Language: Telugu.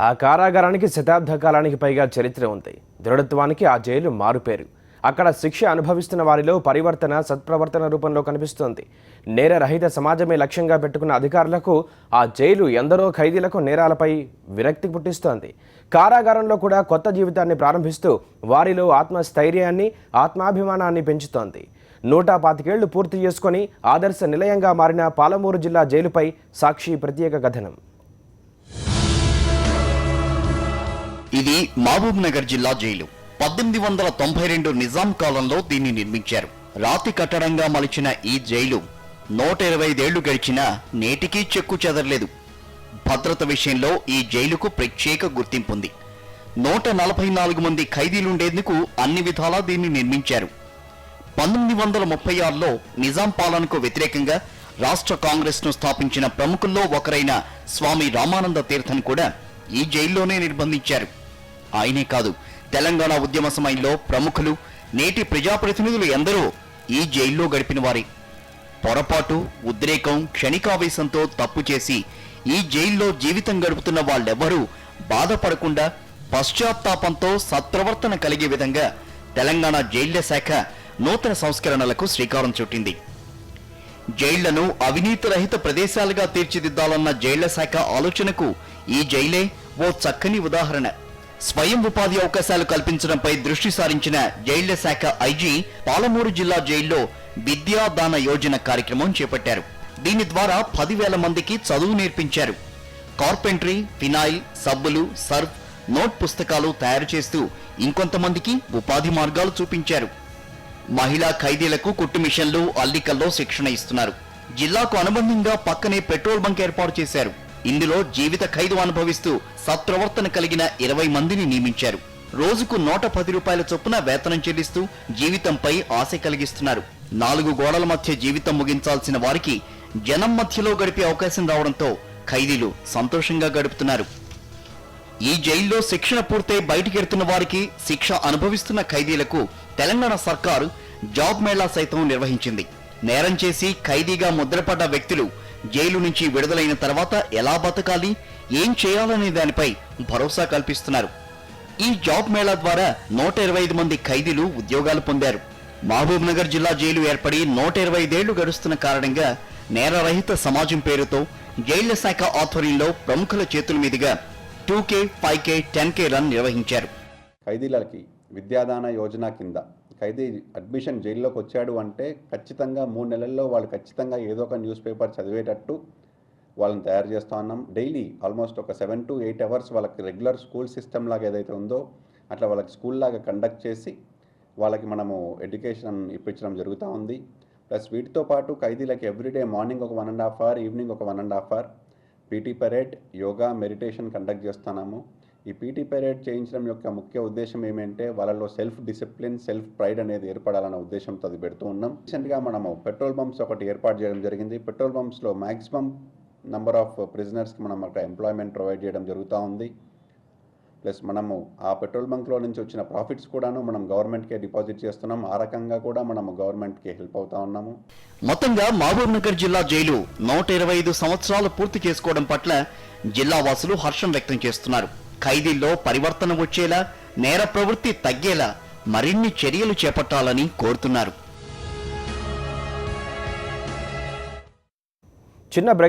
ఆ కారాగారానికి శతాబ్ద కాలానికి పైగా చరిత్ర ఉంది. దృఢత్వానికి ఆ జైలు మారుపేరు. అక్కడ శిక్ష అనుభవిస్తున్న వారిలో పరివర్తన సత్ప్రవర్తన రూపంలో కనిపిస్తోంది. నేరరహిత సమాజమే లక్ష్యంగా పెట్టుకున్న అధికారులకు ఆ జైలు ఎందరో ఖైదీలకు నేరాలపై విరక్తి పుట్టిస్తోంది. కారాగారంలో కూడా కొత్త జీవితాన్ని ప్రారంభిస్తూ వారిలో ఆత్మస్థైర్యాన్ని ఆత్మాభిమానాన్ని పెంచుతోంది. 125 ఏళ్లు పూర్తి చేసుకుని ఆదర్శ నిలయంగా మారిన పాలమూరు జిల్లా జైలుపై సాక్షి ప్రత్యేక కథనం. ఇది మహబూబ్ నగర్ జిల్లా జైలు. 1892 నిజాం కాలంలో దీన్ని నిర్మించారు. రాతి కట్టడంగా మలిచిన ఈ జైలు 125 ఏళ్లు గడిచినా నేటికీ చెక్కు చెదరలేదు. భద్రత విషయంలో ఈ జైలుకు ప్రత్యేక గుర్తింపుంది. 144 మంది ఖైదీలుండేందుకు అన్ని విధాలా దీన్ని నిర్మించారు. 1936లో నిజాం పాలనకు వ్యతిరేకంగా రాష్ట్ర కాంగ్రెస్ ను స్థాపించిన ప్రముఖుల్లో ఒకరైన స్వామి రామానంద తీర్థన్ కూడా ఈ జైల్లోనే నిర్బంధించారు. ఆయనే కాదు, తెలంగాణ ఉద్యమ సమయంలో ప్రముఖులు, నేటి ప్రజాప్రతినిధులు ఎందరో ఈ జైల్లో గడిపిన వారే. పొరపాటు, ఉద్రేకం, క్షణికావేశంతో తప్పు చేసి ఈ జైల్లో జీవితం గడుపుతున్న వాళ్ళెవ్వరూ బాధపడకుండా పశ్చాత్తాపంతో సత్ప్రవర్తన కలిగే విధంగా తెలంగాణ జైళ్ల శాఖ నూతన సంస్కరణలకు శ్రీకారం చుట్టింది. జైళ్లను అవినీతి రహిత ప్రదేశాలుగా తీర్చిదిద్దాలన్న జైళ్ల శాఖ ఆలోచనకు ఈ జైలే ఓ చక్కని ఉదాహరణ. స్వయం ఉపాధి అవకాశాలు కల్పించడంపై దృష్టి సారించిన జైళ్ల శాఖ ఐజీ పాలమూరు జిల్లా జైల్లో విద్యాదాన యోజన కార్యక్రమం చేపట్టారు. దీని ద్వారా 10,000 మందికి చదువు నేర్పించారు. కార్పెంటరీ, ఫినాయిల్, సబ్బులు, సర్ఫ్, నోట్ పుస్తకాలు తయారు చేస్తూ ఇంకొంతమందికి ఉపాధి మార్గాలు చూపించారు. మహిళా ఖైదీలకు కుట్టు మిషన్లు, అల్లికల్లో శిక్షణ ఇస్తున్నారు. జిల్లాకు అనుబంధంగా పక్కనే పెట్రోల్ బంక్ ఏర్పాటు చేశారు. ఇందులో జీవిత ఖైదు అనుభవిస్తూ సత్ప్రవర్తన కలిగిన 20 మందిని నియమించారు. రోజుకు 110 రూపాయల చొప్పున వేతనం చెల్లిస్తూ జీవితంపై ఆశ కలిగిస్తున్నారు. 4 గోడల మధ్య జీవితం ముగించాల్సిన వారికి జనం మధ్యలో గడిపే అవకాశం రావడంతో ఖైదీలు సంతోషంగా గడుపుతున్నారు. ఈ జైల్లో శిక్షణ పూర్తయి బయటికెడుతున్న వారికి, శిక్ష అనుభవిస్తున్న ఖైదీలకు తెలంగాణ సర్కారు జాబ్ మేళా సైతం నిర్వహించింది. నేరం చేసి ఖైదీగా ముద్రపడ్డ వ్యక్తులు జైలు నుంచి విడుదలైన తర్వాత ఎలా బతకాలి, ఏం చేయాలనే దానిపై భరోసా కల్పిస్తున్నారు. ఈ జాబ్ మేళా ద్వారా 125 మంది ఖైదీలు ఉద్యోగాలు పొందారు. మహబూబ్ నగర్ జిల్లా జైలు ఏర్పడి 125 ఏళ్లు గడుస్తున్న కారణంగా నేరరహిత సమాజం పేరుతో జైళ్ల శాఖ ఆధ్వర్యంలో ప్రముఖుల చేతుల మీదుగా 2K, 5K, 10K రన్ నిర్వహించారు. ఖైదీలకి విద్యాదాన యోజన కింద ఖైదీ అడ్మిషన్ జైల్లోకి వచ్చాడు అంటే ఖచ్చితంగా 3 నెలల్లో వాళ్ళు ఖచ్చితంగా ఏదో ఒక న్యూస్ పేపర్ చదివేటట్టు వాళ్ళని తయారు చేస్తూ ఉన్నాం. డైలీ ఆల్మోస్ట్ ఒక 7 to 8 అవర్స్ వాళ్ళకి రెగ్యులర్ స్కూల్ సిస్టమ్ లాగా ఏదైతే ఉందో అట్లా వాళ్ళకి స్కూల్ లాగా కండక్ట్ చేసి వాళ్ళకి మనము ఎడ్యుకేషన్ ఇప్పించడం జరుగుతూ ఉంది. ప్లస్ వీటితో పాటు ఖైదీలకి ఎవ్రీడే మార్నింగ్ ఒక 1.5 hour, ఈవినింగ్ ఒక 1.5 hour PT parade, yoga, meditation conduct చేస్తున్నాము. ఈ పీటీ పరేడ్ చేయించడం యొక్క ముఖ్య ఉద్దేశం ఏమంటే వాళ్ళలో సెల్ఫ్ డిసిప్లిన్, సెల్ఫ్ ప్రైడ్ అనేది ఏర్పడాలన్న ఉద్దేశంతో అది పెడుతూ ఉన్నాం. రీసెంట్గా మనము పెట్రోల్ బంప్స్ ఒకటి ఏర్పాటు చేయడం జరిగింది. పెట్రోల్ బంప్స్లో మ్యాక్సిమం నెంబర్ ఆఫ్ ప్రిజనర్స్కి మనం అక్కడ ఎంప్లాయ్మెంట్ ప్రొవైడ్ చేయడం జరుగుతూ ఉంది. ప్లస్ మనము ఆ పెట్రోల్ బంక్లో నుంచి వచ్చిన ప్రాఫిట్స్ కూడాను మనం గవర్నమెంట్కే డిపాజిట్ చేస్తున్నాం. ఆ రకంగా కూడా మనము గవర్నమెంట్కి హెల్ప్ అవుతా ఉన్నాము. మొత్తంగా మహబూబ్ నగర్ జిల్లా జైలు 125 సంవత్సరాలు పూర్తి చేసుకోవడం పట్ల జిల్లా వాసులు హర్షం వ్యక్తం చేస్తున్నారు. ఖైదీల్లో పరివర్తన వచ్చేలా, నేర ప్రవృత్తి తగ్గేలా మరిన్ని చర్యలు చేపట్టాలని కోరుతున్నారు. చిన్న బ్రేక్